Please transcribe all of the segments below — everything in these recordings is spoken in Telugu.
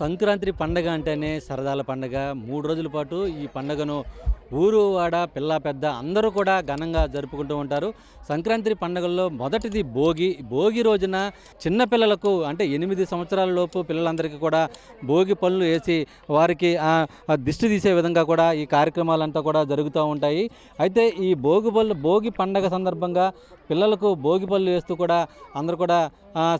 సంక్రాంతి పండగ అంటేనే సరదాల పండగ. 3 రోజుల పాటు ఈ పండగను ఊరు, వాడ, పిల్ల, పెద్ద అందరూ కూడా ఘనంగా జరుపుకుంటూ ఉంటారు. సంక్రాంతి పండుగల్లో మొదటిది భోగి. భోగి రోజున చిన్న పిల్లలకు అంటే 8 సంవత్సరాల లోపు పిల్లలందరికీ కూడా భోగి పళ్ళు వేసి వారికి దిష్టి తీసే విధంగా కూడా ఈ కార్యక్రమాలంతా కూడా జరుగుతూ ఉంటాయి. అయితే ఈ భోగి పండగ సందర్భంగా పిల్లలకు భోగి పళ్ళు వేస్తూ కూడా అందరూ కూడా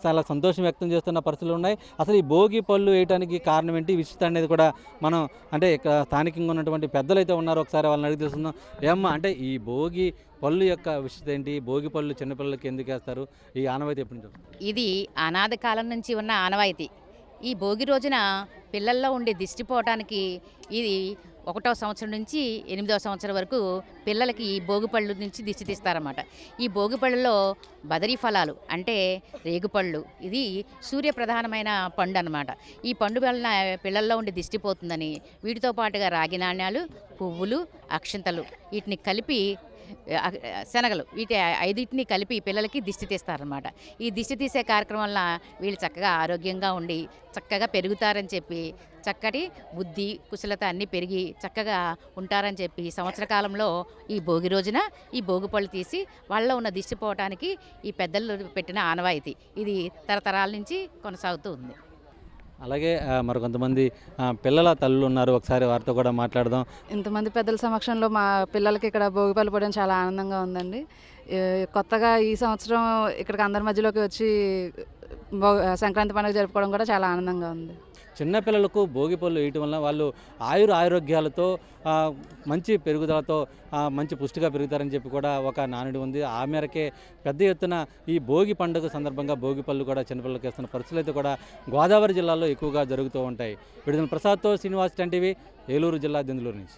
చాలా సంతోషం వ్యక్తం చేస్తున్న పరిస్థితులు ఉన్నాయి. అసలు ఈ భోగి పళ్ళు వేయడానికి కారణం ఏంటి, విశిష్టత అనేది కూడా మనం అంటే ఇక్కడ స్థానికంగా ఉన్నటువంటి పెద్దలు అయితే ఉన్నారు, ఒకసారి వాళ్ళని అడిగి తెలుసుకుందాం. ఏమ్మా, అంటే ఈ భోగి పళ్ళు యొక్క విశిష్టత ఏంటి? భోగి పళ్ళు చిన్నపిల్లలకి ఎందుకు వేస్తారు? ఈ ఆనవాయితీ ఎప్పటి నుంచి వస్తుంది? ఇది అనాది కాలం నుంచి ఉన్న ఆనవాయితీ. ఈ భోగి రోజున పిల్లల్లో ఉండే దిష్టి పోవటానికి ఇది 1వ సంవత్సరం నుంచి 8వ సంవత్సరం వరకు పిల్లలకి ఈ భోగిపళ్ళు నుంచి దిష్టి తీస్తారన్నమాట. ఈ భోగిపళ్ళలో బదరీ ఫలాలు అంటే రేగుపళ్ళు, ఇది సూర్యప్రధానమైన పండు అన్నమాట. ఈ పండు వలన పిల్లల్లో ఉండే దిష్టి పోతుందని వీటితో పాటుగా రాగి నాణ్యాలు, పువ్వులు, అక్షింతలు వీటిని కలిపి శనగలు వీటి 5టిని కలిపి పిల్లలకి దిష్టి తీస్తారనమాట. ఈ దిష్టి తీసే కార్యక్రమం వల్ల వీళ్ళు చక్కగా ఆరోగ్యంగా ఉండి చక్కగా పెరుగుతారని చెప్పి, చక్కటి బుద్ధి కుశలత అన్నీ పెరిగి చక్కగా ఉంటారని చెప్పి సంవత్సర కాలంలో ఈ భోగి రోజున ఈ భోగి పళ్ళు తీసి వాళ్ళలో ఉన్న దిష్టి పోవటానికి ఈ పెద్దలు పెట్టిన ఆనవాయితీ. ఇది తరతరాల నుంచి కొనసాగుతూ ఉంది. అలాగే మరి కొంతమంది పిల్లల తల్లులు ఉన్నారు, ఒకసారి వారితో కూడా మాట్లాడదాం. ఇంతమంది పెద్దల సమక్షంలో మా పిల్లలకి ఇక్కడ భోగిపళ్ళు పోయడం చాలా ఆనందంగా ఉందండి. కొత్తగా ఈ సంవత్సరం ఇక్కడికి అందరి మధ్యలోకి వచ్చి సంక్రాంతి పండుగ జరుపుకోవడం కూడా చాలా ఆనందంగా ఉంది. చిన్నపిల్లలకు భోగి పళ్ళు వేయటం వల్ల వాళ్ళు ఆరోగ్యాలతో మంచి పెరుగుదలతో మంచి పుష్టిగా పెరుగుతారని చెప్పి కూడా ఒక నానుడి ఉంది. ఆ మేరకే పెద్ద ఎత్తున ఈ భోగి పండుగ సందర్భంగా భోగి పళ్ళు కూడా చిన్నపిల్లలకి వేస్తున్న పరిస్థితులు అయితే కూడా గోదావరి జిల్లాలో ఎక్కువగా జరుగుతూ ఉంటాయి. విడుదల ప్రసాద్తో శ్రీనివాస్, 10 టీవీ, ఏలూరు జిల్లా, దెందులూరు నుంచి.